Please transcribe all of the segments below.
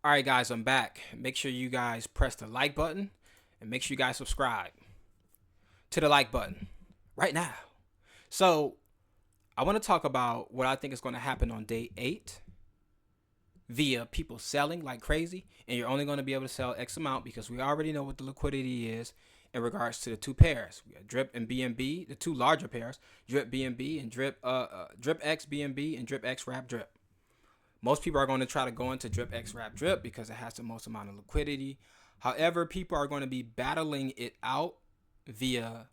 All right, guys, I'm back. Make sure you guys press the like button and make sure you guys subscribe to the like button right now. So, I want to talk about what I think is going to happen on day 8 via people selling like crazy. And you're only going to be able to sell X amount because we already know what the liquidity is in regards to the two pairs. We got Drip and BNB, the two larger pairs, Drip BNB and DripX BNB and DripX Wrap Drip. Most people are going to try to go into DripX Wrap Drip because it has the most amount of liquidity. However, people are going to be battling it out via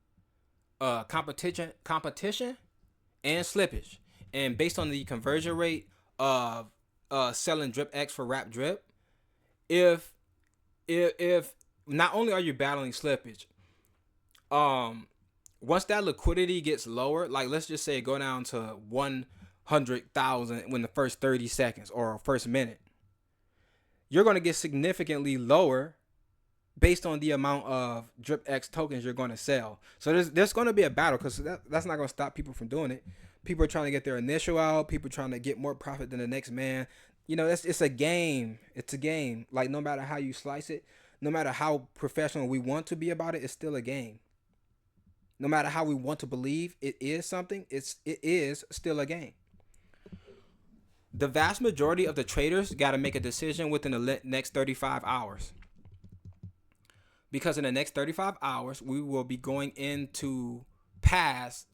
competition and slippage. And based on the conversion rate of selling DripX for Wrap Drip, if not only are you battling slippage, once that liquidity gets lower, like let's just say go down to 100,000 in the first 30 seconds or first minute, you're going to get significantly lower based on the amount of DripX tokens you're going to sell. So there's going to be a battle because that's not going to stop people from doing it. People are trying to get their initial out. People are trying to get more profit than the next man. You know, it's a game. It's a game. Like no matter how you slice it, no matter how professional we want to be about it, it's still a game. No matter how we want to believe it is something, it is still a game. The vast majority of the traders got to make a decision within the next 35 hours. Because in the next 35 hours, we will be going into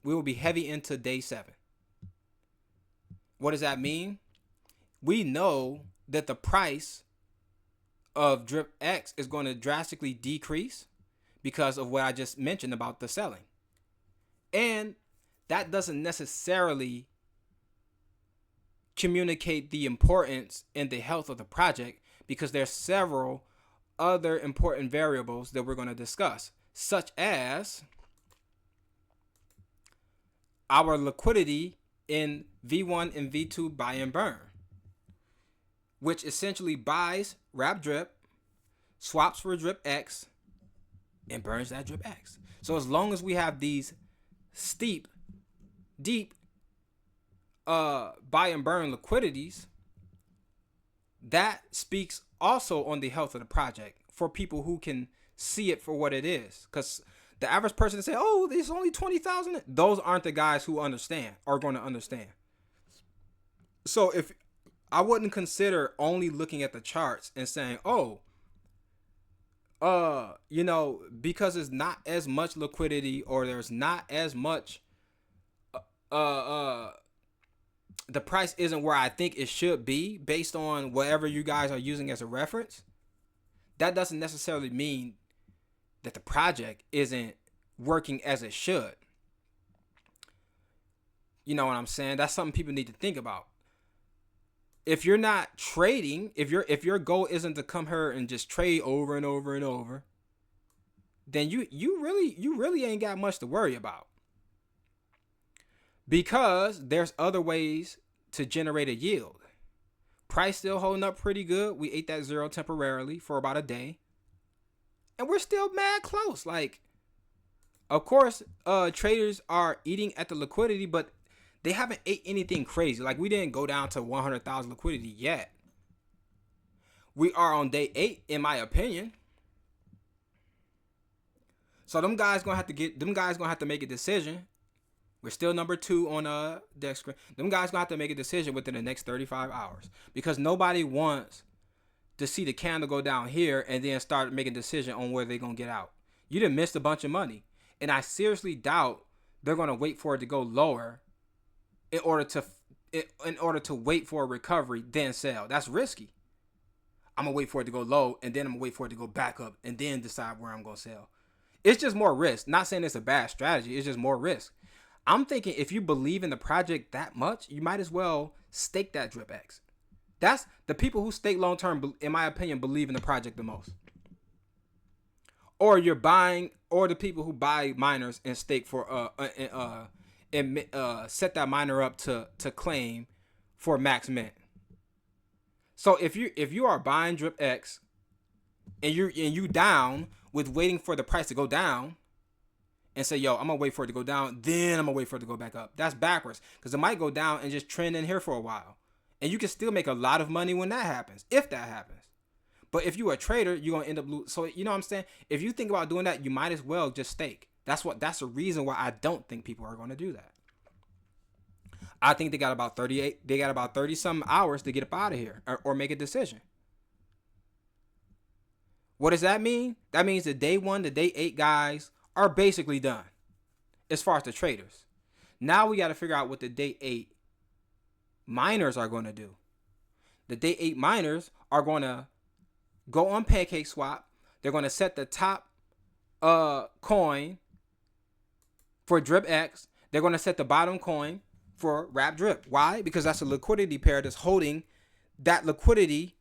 we will be heavy into day 7. What does that mean? We know that the price of DripX is going to drastically decrease because of what I just mentioned about the selling. And that doesn't necessarily communicate the importance and the health of the project because there's several other important variables that we're going to discuss, such as our liquidity in V1 and V2 buy and burn, which essentially buys Wrap Drip, swaps for DripX, and burns that DripX. So as long as we have these deep buy and burn liquidities, that speaks also on the health of the project for people who can see it for what it is. Because the average person say, oh, there's only 20,000. Those aren't the guys who are going to understand. So if I wouldn't consider only looking at the charts and saying, because it's not as much liquidity or there's not as much, the price isn't where I think it should be based on whatever you guys are using as a reference. That doesn't necessarily mean that the project isn't working as it should. You know what I'm saying? That's something people need to think about. If you're not trading, if your goal isn't to come here and just trade over and over and over, then you really ain't got much to worry about. Because there's other ways to generate a yield. Price still holding up pretty good. We ate that zero temporarily for about a day. And we're still mad close. Like, of course, traders are eating at the liquidity, but they haven't ate anything crazy. Like, we didn't go down to 100,000 liquidity yet. We are on day 8, in my opinion. So them guys gonna have to make a decision. We're still number 2 on deck screen. Them guys gonna have to make a decision within the next 35 hours because nobody wants to see the candle go down here and then start making a decision on where they're gonna get out. You done missed a bunch of money, and I seriously doubt they're gonna wait for it to go lower in order to wait for a recovery then sell. That's risky. I'm gonna wait for it to go low and then I'm gonna wait for it to go back up and then decide where I'm gonna sell. It's just more risk. Not saying it's a bad strategy. It's just more risk. I'm thinking if you believe in the project that much, you might as well stake that DripX. That's the people who stake long term, in my opinion, believe in the project the most. Or you're buying, or the people who buy miners and stake for set that miner up to claim for max mint. So if you are buying DripX and you down with waiting for the price to go down, and say, yo, I'm going to wait for it to go down, then I'm going to wait for it to go back up. That's backwards because it might go down and just trend in here for a while. And you can still make a lot of money when that happens, if that happens. But if you're a trader, you're gonna end up losing. So you know what I'm saying? If you think about doing that, you might as well just stake. That's the reason why I don't think people are gonna do that. I think they got about 30 some hours to get up out of here or make a decision. What does that mean? That means the day 1 to day 8 guys are basically done as far as the traders. Now we got to figure out what the day 8 miners are going to do. The day 8 miners are going to go on Pancake Swap. They're going to set the top coin for DripX. They're going to set the bottom coin for Wrap Drip. Why? Because that's a liquidity pair that's holding that liquidity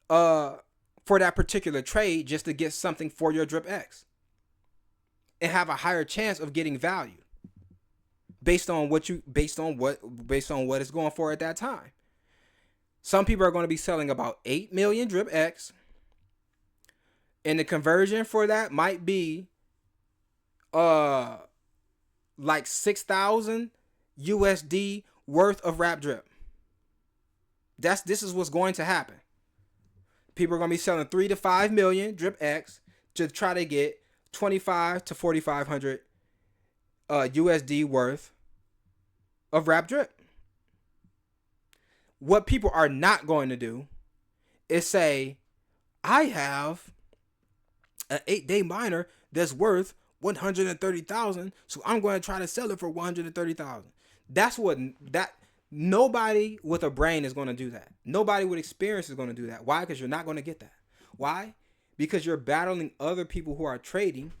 for that particular trade just to get something for your DripX and have a higher chance of getting value based on what it's going for at that time. Some people are going to be selling about 8 million DripX, and the conversion for that might be like 6,000 USD worth of Wrap Drip. This is what's going to happen. People are going to be selling 3 to 5 million DripX to try to get 25 to 4,500 USD worth of Wrap Drip. What people are not going to do is say, I have an 8-day miner that's worth 130,000, so I'm going to try to sell it for 130,000. Nobody with a brain is going to do that. Nobody with experience is going to do that. Why? Because you're not going to get that. Why? Because you're battling other people who are trading.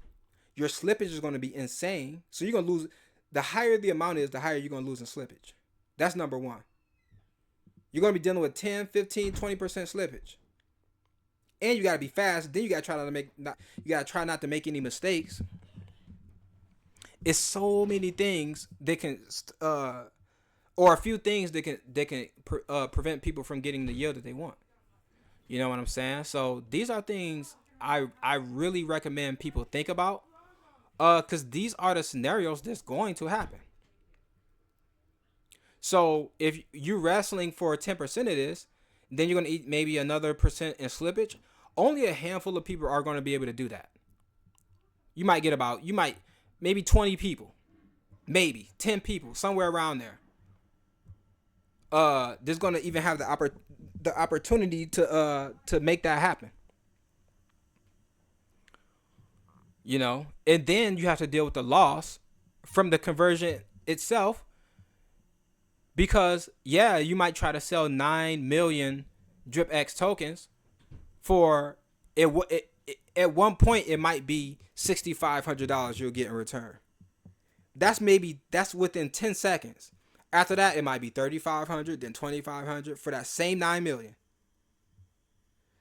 Your slippage is going to be insane. So you're going to lose. The higher the amount is, the higher you're going to lose in slippage. That's number one. You're going to be dealing with 10, 15, 20% slippage. And you got to be fast. Then you got to try not to make any mistakes. It's so many things that can or a few things that can prevent people from getting the yield that they want. You know what I'm saying? So these are things I really recommend people think about, because these are the scenarios that's going to happen. So if you're wrestling for 10% of this, then you're going to eat maybe another percent in slippage. Only a handful of people are going to be able to do that. You might maybe 20 people, maybe 10 people, somewhere around there. There's going to even have the opportunity to make that happen. You know, and then you have to deal with the loss from the conversion itself, because you might try to sell 9 million DripX tokens for it. At one point it might be $6,500 you'll get in return. That's within 10 seconds. After that, it might be 3,500, then 2,500 for that same 9 million.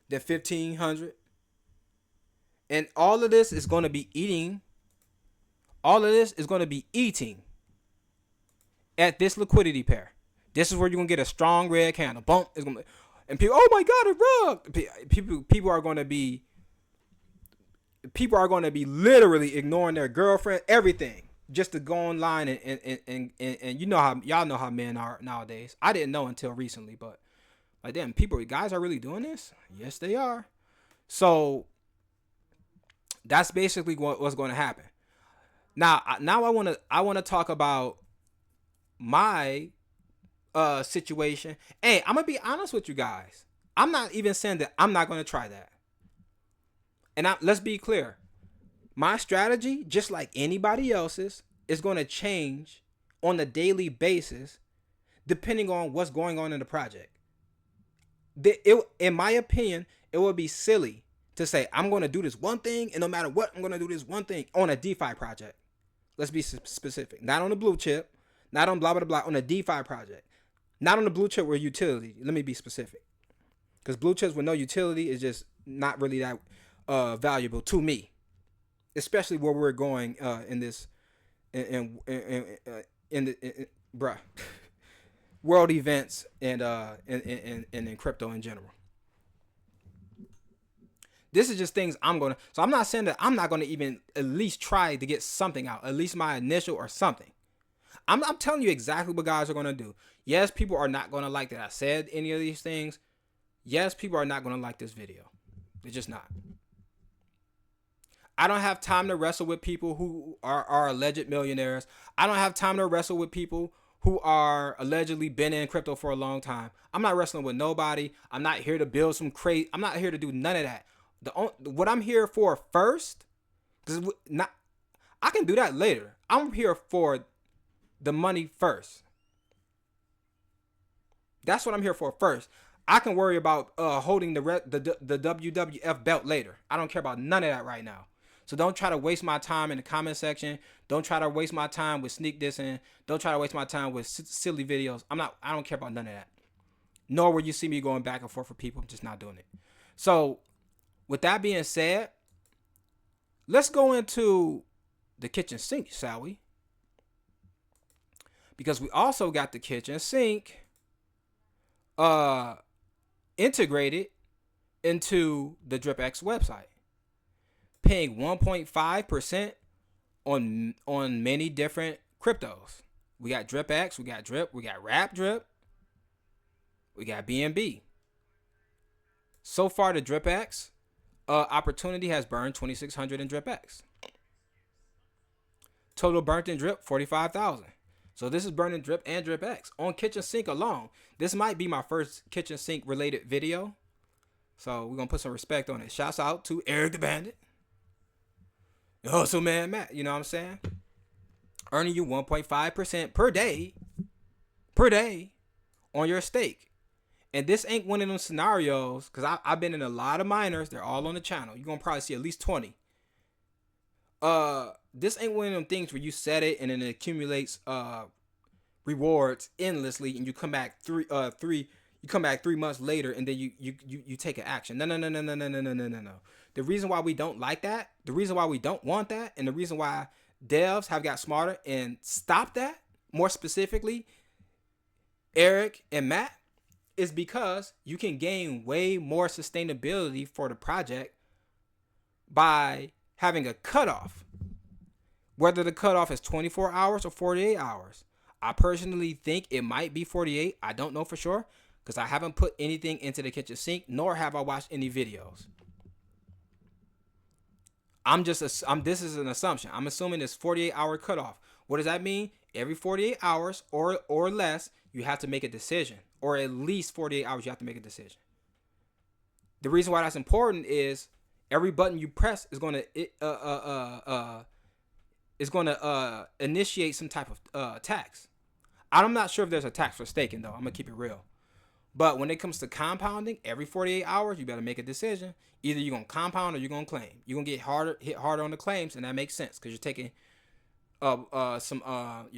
Then 1,500. And all of this is going to be eating. All of this is going to be eating at this liquidity pair. This is where you're going to get a strong red candle. Boom. It's going to, and people, oh my God, it rugged. People are going to be literally ignoring their girlfriend, everything, just to go online and you know how y'all know how men are nowadays. I didn't know until recently, but like, damn, guys are really doing this. Yes, they are. So that's basically what's going to happen. Now I want to talk about my situation. Hey, I'm gonna be honest with you guys. I'm not even saying that I'm not going to try that. And let's be clear. My strategy, just like anybody else's, is going to change on a daily basis depending on what's going on in the project. In my opinion, it would be silly to say, I'm going to do this one thing, and no matter what, I'm going to do this one thing on a DeFi project. Let's be specific. Not on the blue chip, not on blah, blah, blah, on a DeFi project. Not on the blue chip with utility. Let me be specific. Because blue chips with no utility is just not really that valuable to me, especially where we're going in this world events and in crypto in general. This is just things so I'm not saying that I'm not gonna even at least try to get something out, at least my initial or something. I'm telling you exactly what guys are gonna do. Yes, people are not gonna like that I said any of these things. Yes, people are not gonna like this video. They're just not. I don't have time to wrestle with people who are alleged millionaires. I don't have time to wrestle with people who are allegedly been in crypto for a long time. I'm not wrestling with nobody. I'm not here to build some crazy. I'm not here to do none of that. What I'm here for first, because not I can do that later. I'm here for the money first. That's what I'm here for first. I can worry about holding the WWF belt later. I don't care about none of that right now. So don't try to waste my time in the comment section. Don't try to waste my time with sneak dissing. Don't try to waste my time with silly videos. I don't care about none of that. Nor will you see me going back and forth with people. I'm just not doing it. So with that being said, let's go into the kitchen sink, shall we? Because we also got the kitchen sink integrated into the DripX website, paying 1.5% on many different cryptos. We got DripX, we got Drip, we got Wrap Drip, we got BNB. So far, the DripX opportunity has burned 2,600 in DripX. Total burnt in Drip 45,000. So this is burning Drip and DripX on kitchen sink alone. This might be my first kitchen sink related video, so we're gonna put some respect on it. Shouts out to Eric the Bandit, Hustle Man Matt. You know what I'm saying? Earning you 1.5% per day on your stake. And this ain't one of them scenarios, because I've been in a lot of miners. They're all on the channel. You're gonna probably see at least 20. This ain't one of them things where you set it and then it accumulates rewards endlessly, and you come back 3 months later and then you take an action. No. The reason why we don't like that, the reason why we don't want that, and the reason why devs have got smarter and stopped that, more specifically Eric and Matt, is because you can gain way more sustainability for the project by having a cutoff. Whether the cutoff is 24 hours or 48 hours. I personally think it might be 48. I don't know for sure, because I haven't put anything into the kitchen sink, nor have I watched any videos. This is an assumption. I'm assuming it's 48-hour cutoff. What does that mean? Every 48 hours or less, you have to make a decision. Or at least 48 hours, you have to make a decision. The reason why that's important is every button you press is going to initiate some type of tax. I'm not sure if there's a tax for staking, though. I'm going to keep it real. But when it comes to compounding, every 48 hours, you better make a decision. Either you're going to compound or you're going to claim. You're going to get hit harder on the claims, and that makes sense because you're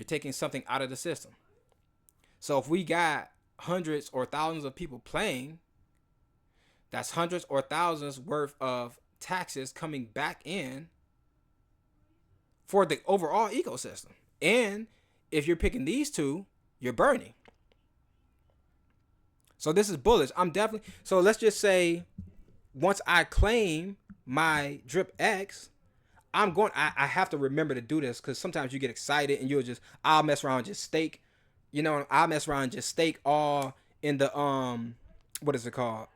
taking something out of the system. So if we got hundreds or thousands of people playing, that's hundreds or thousands worth of taxes coming back in for the overall ecosystem. And if you're picking these two, you're burning. So this is bullish. So let's just say once I claim my DripX, I have to remember to do this, because sometimes you get excited and I'll mess around and just stake. I'll mess around and just stake all in the what is it called?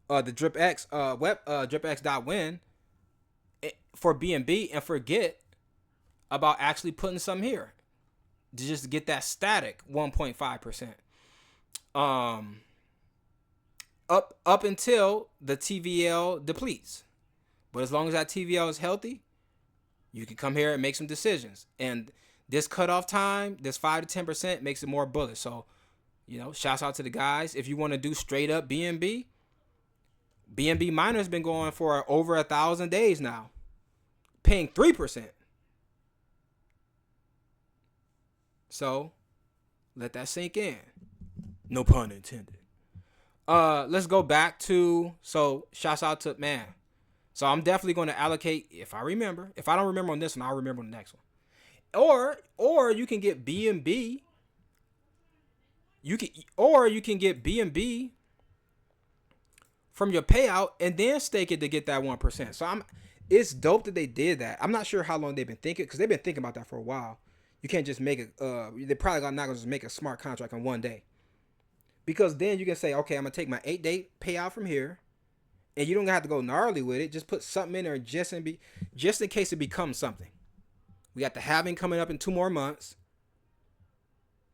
The DripX dripx.win for BNB, and forget about actually putting some here to just get that static 1.5%. Up until the TVL depletes. But as long as that TVL is healthy, you can come here and make some decisions. And this cutoff time, this 5 to 10% makes it more bullish. So, shouts out to the guys. If you want to do straight up BNB miner's been going for over 1,000 days now, paying 3%. So, let that sink in. No pun intended. Let's go back to, shouts out to, man. So I'm definitely going to allocate, if I remember. If I don't remember on this one, I'll remember on the next one. Or you can get BNB. You can get BNB from your payout and then stake it to get that 1%. So it's dope that they did that. I'm not sure how long they've been thinking, because they've been thinking about that for a while. You can't just make it. They're probably not going to just make a smart contract in one day, because then you can say, okay, I'm gonna take my 8-day payout from here, And you don't have to go gnarly with it. Just put something in there just in case it becomes something. We got the halving coming up in 2 more months.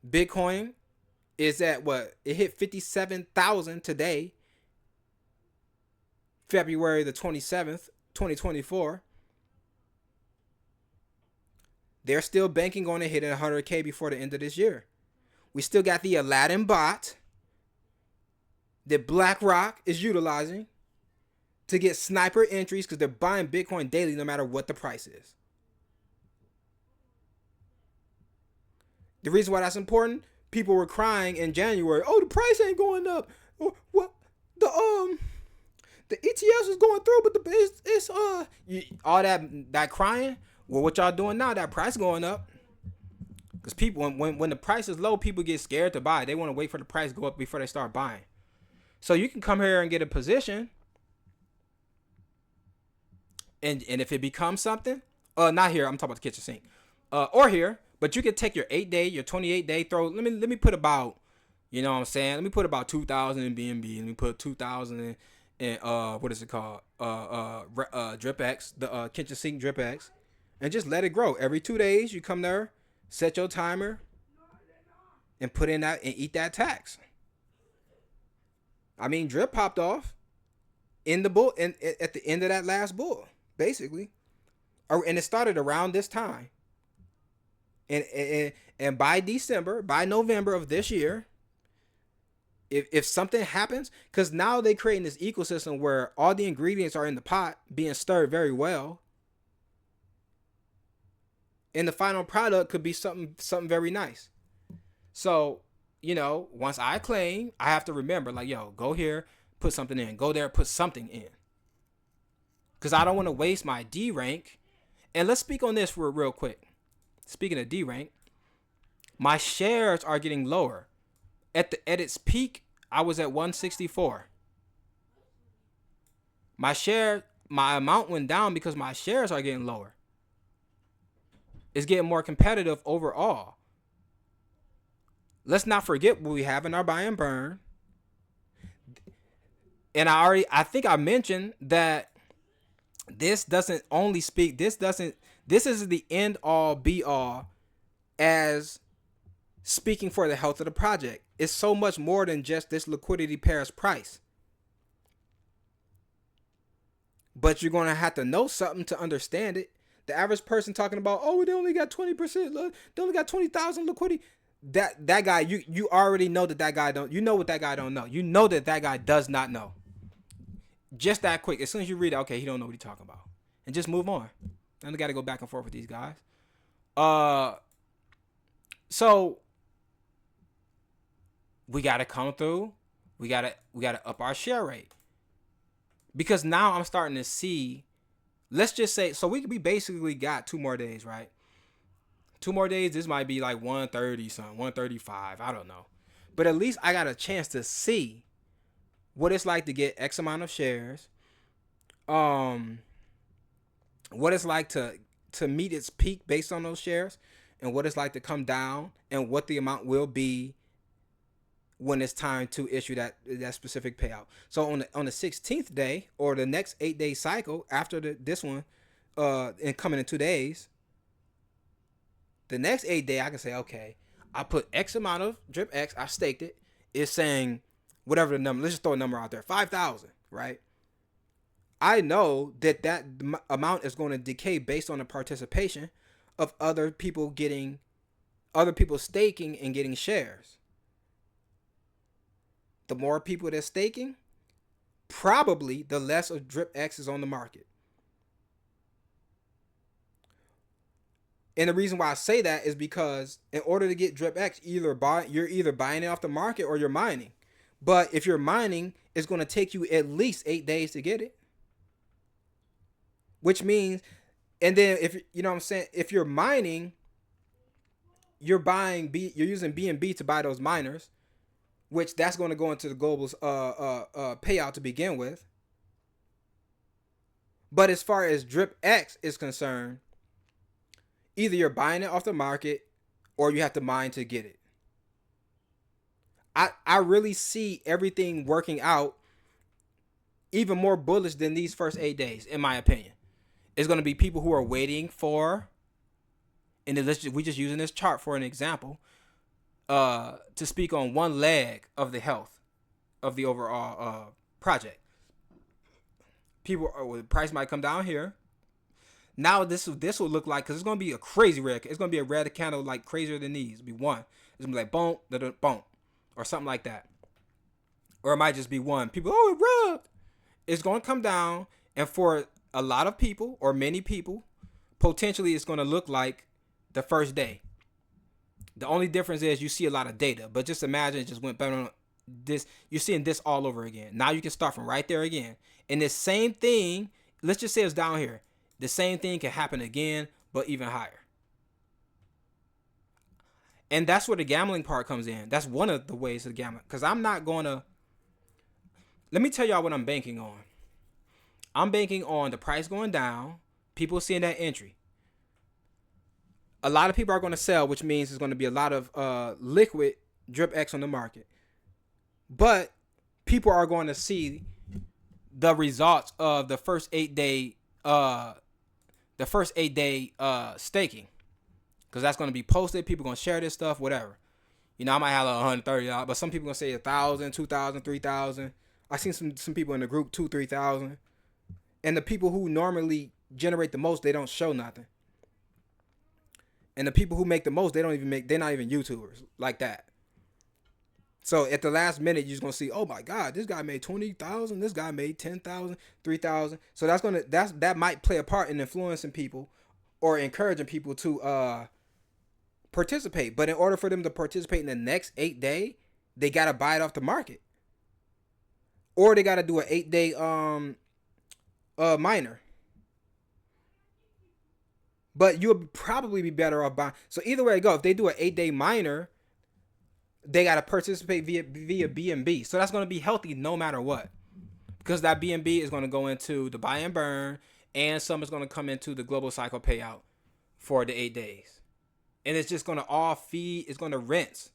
Bitcoin is at what? It hit 57,000 today, February the 27th, 2024. They're still banking on it hitting 100K before the end of this year. We still got the Aladdin bot that BlackRock is utilizing to get sniper entries because they're buying Bitcoin daily no matter what the price is. The reason why that's important, people were crying in January, oh, the price ain't going up. What the ETS is going through, but it's all that crying. Well, what y'all doing now? That price going up. Because people, when the price is low, people get scared to buy. They want to wait for the price to go up before they start buying. So you can come here and get a position. And if it becomes something, not here, I'm talking about the kitchen sink. Or here, but you could take your 8-day, your 28-day throw. Let me put about, you know what I'm saying? Let me put about 2,000 in BNB. Let me put 2,000 in what is it called? DripX, the kitchen sink DripX. And just let it grow. Every 2 days, you come there, set your timer, and put in that and eat that tax. I mean, Drip popped off in the bull and at the end of that last bull, basically, and it started around this time. And by December, by November of this year, if something happens, because now they're creating this ecosystem where all the ingredients are in the pot being stirred very well. And the final product could be something very nice. So, you know, once I claim, I have to remember, like, yo, go here, put something in. Go there, put something in. Because I don't want to waste my D rank. And let's speak on this for real quick. Speaking of D rank, my shares are getting lower. At its peak, I was at 164. My amount went down because my shares are getting lower. It's getting more competitive overall. Let's not forget what we have in our buy and burn. And I think I mentioned that this doesn't only speak, this is the end all be all as speaking for the health of the project. It's so much more than just this liquidity pair's price. But you're going to have to know something to understand it. The average person talking about, oh, they only got 20%, they only got 20,000 liquidity. That guy, you already know that guy don't, you know what that guy don't know. You know that guy does not know. Just that quick. As soon as you read it, okay, he don't know what he's talking about. And just move on. I don't got to go back and forth with these guys. So we got to come through. We got to up our share rate. Because now I'm starting to see, let's just say, so we basically got 2 more days, right? 2 more days, this might be like 130 something, 135, I don't know. But at least I got a chance to see what it's like to get X amount of shares. What it's like to meet its peak based on those shares, and what it's like to come down, and what the amount will be when it's time to issue that specific payout. So on the 16th day, or the next 8-day cycle after this one, and coming in 2 days, the next 8-day I can say, okay, I put X amount of DripX, I staked it. It's saying whatever the number. Let's just throw a number out there, 5,000, right? I know that amount is going to decay based on the participation of other people staking and getting shares. The more people that's staking, probably the less of DripX is on the market. And the reason why I say that is because in order to get DripX, you're either buying it off the market or you're mining. But if you're mining, it's going to take you at least 8 days to get it. Which means, and then if you know what I'm saying, if you're mining, you're using BNB to buy those miners, which that's going to go into the global payout to begin with. But as far as DripX is concerned, either you're buying it off the market or you have to mine to get it. I really see everything working out even more bullish than these first 8 days, in my opinion. It's going to be people who are waiting for, and we just using this chart for an example, to speak on one leg of the health of the overall project. The price might come down here. Now this will look like, because it's going to be a crazy red. It's going to be a red candle like crazier than these. It'll be one. It's going to be like boom, boom, or something like that. Or it might just be one. People, oh, it rubbed. It's going to come down, and for a lot of people or many people, potentially it's going to look like the first day. The only difference is you see a lot of data, but just imagine it just went better on this. You're seeing this all over again. Now you can start from right there again. And this same thing, let's just say it's down here. The same thing can happen again, but even higher. And that's where the gambling part comes in. That's one of the ways of gambling. Because I'm not going to, let me tell y'all what I'm banking on. I'm banking on the price going down, people seeing that entry. A lot of people are going to sell, which means there's going to be a lot of liquid DripX on the market. But people are going to see the results of the first 8 day staking, because that's going to be posted. People going to share this stuff, whatever. You know, I might have like $130, but some people going to say 1,000, 2,000, 3,000. I seen some people in the group 2,000, 3,000, and the people who normally generate the most, they don't show nothing. And the people who make the most, they're not even YouTubers like that. So at the last minute, you're just gonna see, oh my God, this guy made 20,000, this guy made 10,000, 3,000. So that might play a part in influencing people or encouraging people to participate. But in order for them to participate in the next 8 day, they gotta buy it off the market, or they gotta do an 8 day miner. But you'll probably be better off buying. So either way it go, if they do an 8 day miner, they got to participate via BNB. So that's going to be healthy no matter what. Because that BNB is going to go into the buy and burn, and some is going to come into the global cycle payout for the 8 days. And it's just going to all feed, it's going to rinse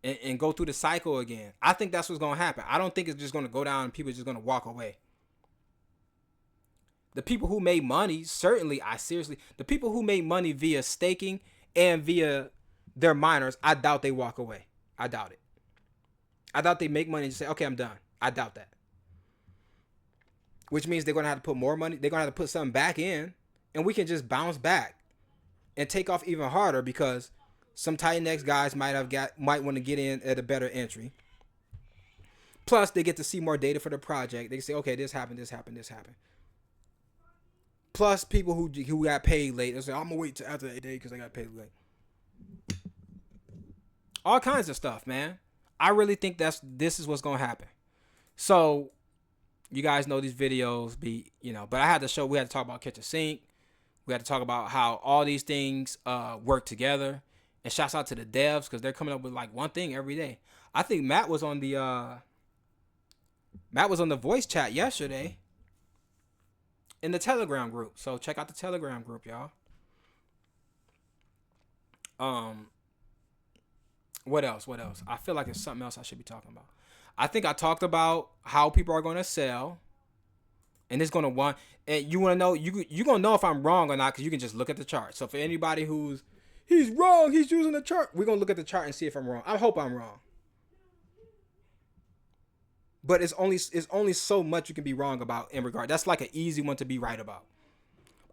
and go through the cycle again. I think that's what's going to happen. I don't think it's just going to go down and people are just going to walk away. The people who made money, the people who made money via staking and via their miners, I doubt they walk away. I doubt it. I doubt they make money and just say, okay, I'm done. I doubt that. Which means they're going to have to put more money. They're going to have to put something back in, and we can just bounce back and take off even harder, because some TitanX guys might want to get in at a better entry. Plus, they get to see more data for the project. They can say, okay, this happened, this happened, this happened. Plus, people who got paid late, they say, I'm going to wait till after the day because I got paid late. All kinds of stuff, man. I really think this is what's going to happen. So, you guys know these videos but we had to talk about Catch a Sync. We had to talk about how all these things work together. And shouts out to the devs, because they're coming up with like one thing every day. I think Matt was on the voice chat yesterday in the Telegram group. So check out the Telegram group, y'all. What else? I feel like it's something else I should be talking about. I think I talked about how people are going to sell, and it's going to want. And you want to know, you're going to know if I'm wrong or not, because you can just look at the chart. So for anybody he's wrong, he's using the chart, we're going to look at the chart and see if I'm wrong. I hope I'm wrong. But it's only so much you can be wrong about in regard. That's like an easy one to be right about.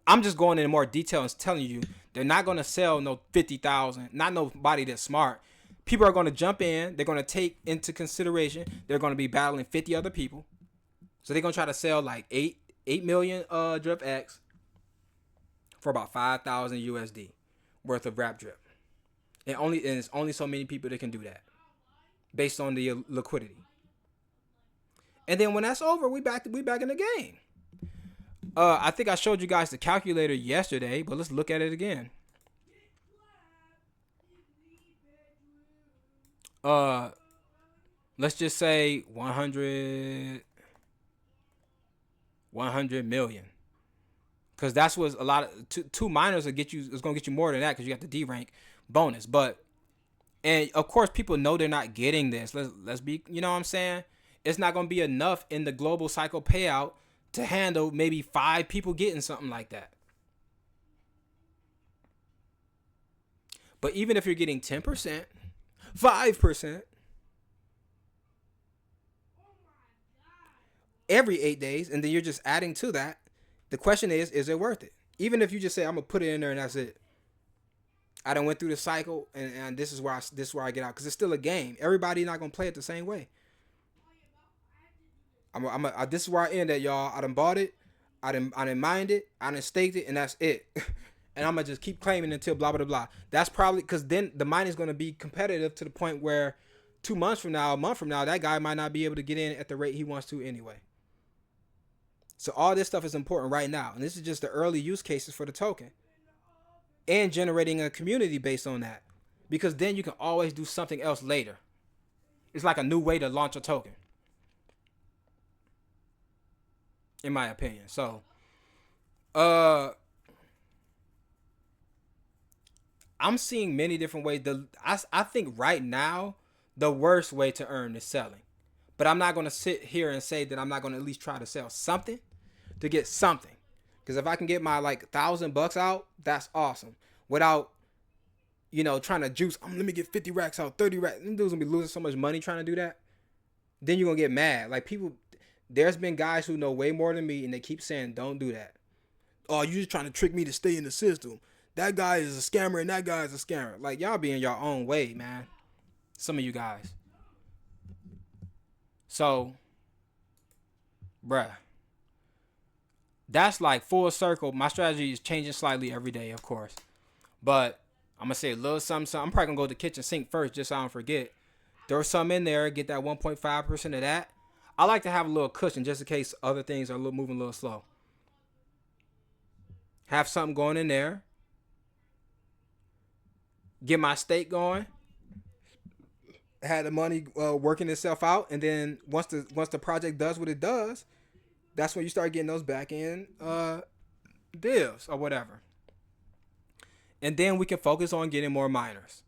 I'm just going into more detail and telling you they're not going to sell no 50,000. Not nobody that's smart. People are going to jump in. They're going to take into consideration they're going to be battling 50 other people. So they're going to try to sell like 8 million DripX for about 5,000 USD worth of wrap drip. And it's only so many people that can do that based on the liquidity. And then when that's over, we back in the game. I think I showed you guys the calculator yesterday, but let's look at it again. Let's just say 100 million, because that's what a lot of two miners will get you. It's gonna get you more than that because you got the D rank bonus. And of course, people know they're not getting this. Let's be, you know what I'm saying? it's not going to be enough in the global cycle payout to handle maybe 5 people getting something like that. But even if you're getting 10%, 5% every 8 days, and then you're just adding to that, the question is it worth it? Even if you just say, I'm going to put it in there and that's it. I done went through the cycle, and this is where I get out, because it's still a game. Everybody not going to play it the same way. This is where I end at, y'all. I done bought it. I done mined it. I done staked it, and that's it. And I'm going to just keep claiming until blah, blah, blah. That's probably, because then the mining is going to be competitive to the point where 2 months from now, a month from now, that guy might not be able to get in at the rate he wants to anyway. So all this stuff is important right now. And this is just the early use cases for the token. And generating a community based on that. Because then you can always do something else later. It's like a new way to launch a token. In my opinion. So, I'm seeing many different ways. I think right now, the worst way to earn is selling. But I'm not going to sit here and say that I'm not going to at least try to sell something to get something. Because if I can get my like $1,000 out, that's awesome. Without, trying to juice, let me get 50 racks out, 30 racks. Them dudes going to be losing so much money trying to do that. Then you're going to get mad. Like there's been guys who know way more than me, and they keep saying, don't do that. Oh, you just trying to trick me to stay in the system. That guy is a scammer and that guy is a scammer. Like, y'all be in your own way, man. Some of you guys. So, bruh. That's like full circle. My strategy is changing slightly every day, of course. But I'm going to say a little something. I'm probably going to go to the kitchen sink first just so I don't forget. Throw some in there. Get that 1.5% of that. I like to have a little cushion just in case other things are moving a little slow. Have something going in there. Get my stake going. Had the money working itself out, and then once the project does what it does, that's when you start getting those back end deals or whatever. And then we can focus on getting more miners.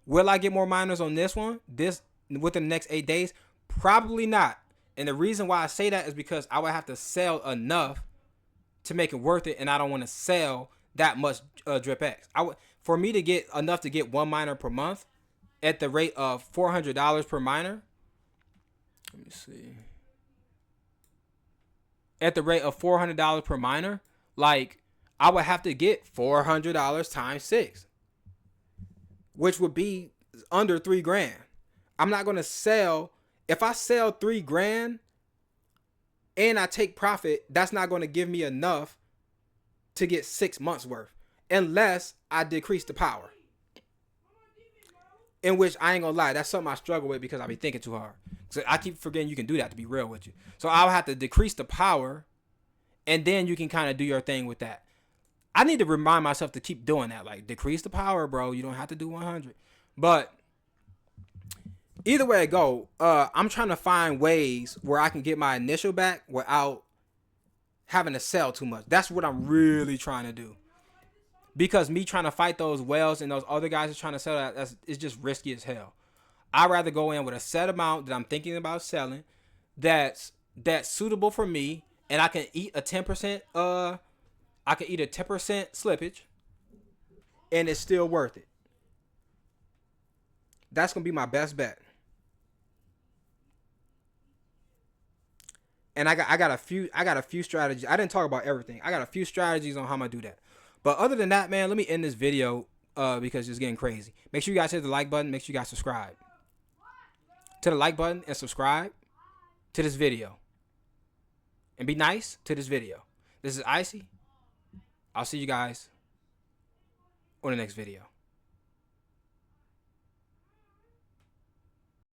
Will I get more miners on this one? Within the next 8 days? Probably not. And the reason why I say that is because I would have to sell enough to make it worth it, and I don't want to sell that much DripX. For me to get enough to get 1 miner per month at the rate of $400 per miner. Let me see. At the rate of $400 per miner, like I would have to get $400 times 6, which would be under $3,000. I'm not going to sell. If I sell $3,000 and I take profit, that's not going to give me enough to get 6 months worth, unless I decrease the power. In which I ain't gonna lie, that's something I struggle with because I be thinking too hard. So I keep forgetting you can do that, to be real with you. So I'll have to decrease the power, and then you can kind of do your thing with that. I need to remind myself to keep doing that. Like, decrease the power, bro. You don't have to do 100. But either way I go, I'm trying to find ways where I can get my initial back without having to sell too much. That's what I'm really trying to do. Because me trying to fight those whales and those other guys are trying to sell that, it's just risky as hell. I'd rather go in with a set amount that I'm thinking about selling that's suitable for me, and I can eat a 10% slippage, and it's still worth it. That's gonna be my best bet. And I got a few strategies. I didn't talk about everything. I got a few strategies on how I'm gonna do that. But other than that, man, let me end this video because it's getting crazy. Make sure you guys hit the like button. Make sure you guys subscribe to the like button and subscribe to this video. And be nice to this video. This is Icy. I'll see you guys on the next video.